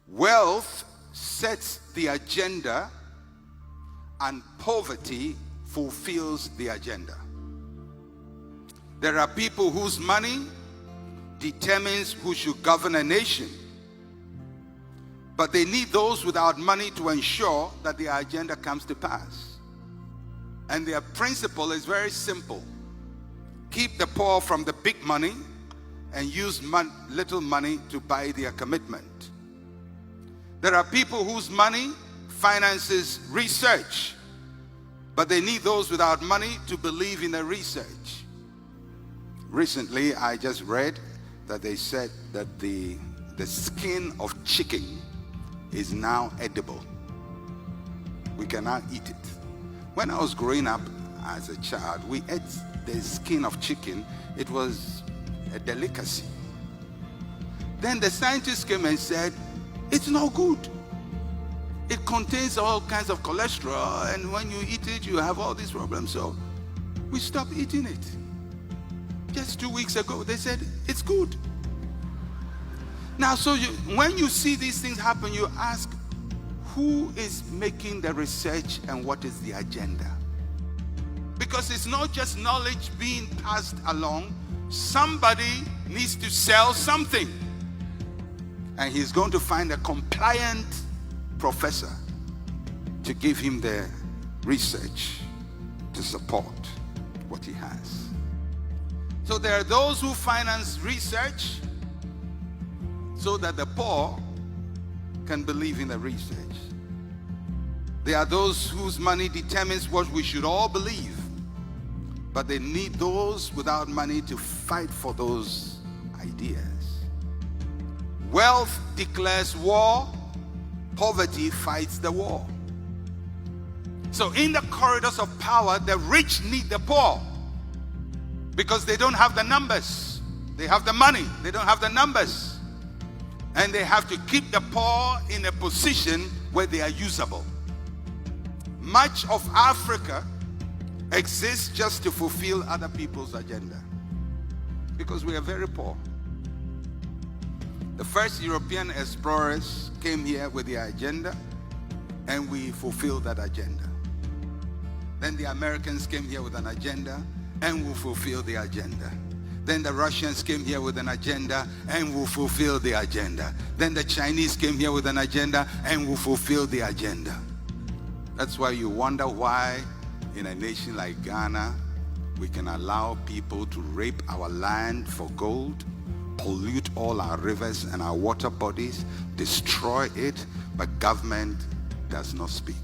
Wealth sets the agenda and poverty fulfills the agenda. There are people whose money determines who should govern a nation, but they need those without money to ensure that their agenda comes to pass. And their principle is very simple: keep the poor from the big money and use little money to buy their commitment. There are people whose money finances research, but they need those without money to believe in the research. Recently, I just read that they said that the skin of chicken is now edible. We can now eat it. When I was growing up as a child, we ate the skin of chicken. It was a delicacy. Then the scientists came and said, it's no good. It contains all kinds of cholesterol, and when you eat it, you have all these problems. So we stopped eating it. Just 2 weeks ago, they said, it's good. Now, so when you see these things happen, you ask, who is making the research and what is the agenda? Because it's not just knowledge being passed along. Somebody needs to sell something. And he's going to find a compliant professor to give him the research to support what he has. So there are those who finance research so that the poor can believe in the research. There are those whose money determines what we should all believe, but they need those without money to fight for those ideas. Wealth declares war, poverty fights the war. So in the corridors of power, the rich need the poor because they don't have the numbers. They have the money, they don't have the numbers. And they have to keep the poor in a position where they are usable. Much of Africa exists just to fulfill other people's agenda because we are very poor. The first European explorers came here with their agenda, and we fulfilled that agenda. Then the Americans came here with an agenda, and we fulfilled the agenda. Then the Russians came here with an agenda, and we fulfilled the agenda. Then the Chinese came here with an agenda, and we fulfilled the agenda. That's why you wonder why in a nation like Ghana, we can allow people to rape our land for gold, pollute all our rivers and our water bodies, destroy it, but government does not speak.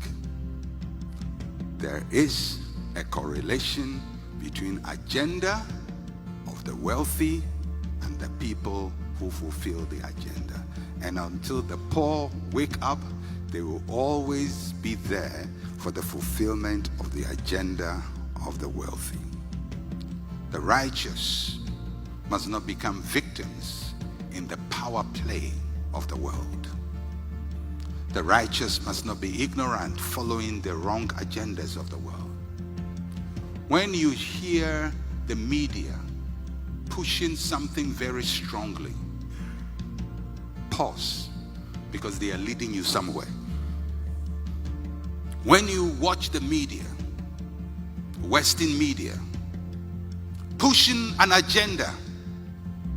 There is a correlation between agenda of the wealthy and the people who fulfill the agenda. And until the poor wake up, they will always be there for the fulfillment of the agenda of the wealthy. The righteous must not become victims in the power play of the world. The righteous must not be ignorant following the wrong agendas of the world. When you hear the media pushing something very strongly, pause, because they are leading you somewhere. When you watch the media, Western media, pushing an agenda,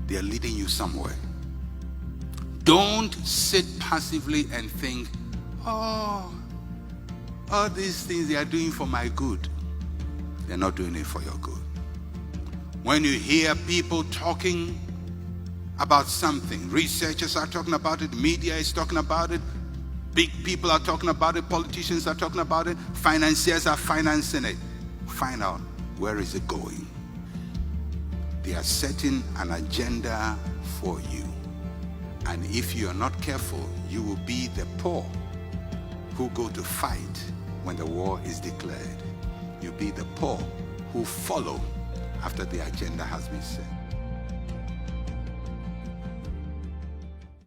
they are leading you somewhere. Don't sit passively and think, oh, all these things they are doing for my good. They're not doing it for your good. When you hear people talking about something, researchers are talking about it, media is talking about it, big people are talking about it, politicians are talking about it, financiers are financing it. Find out, where is it going? They are setting an agenda for you. And if you are not careful, you will be the poor who go to fight when the war is declared. You'll be the poor who follow after the agenda has been set.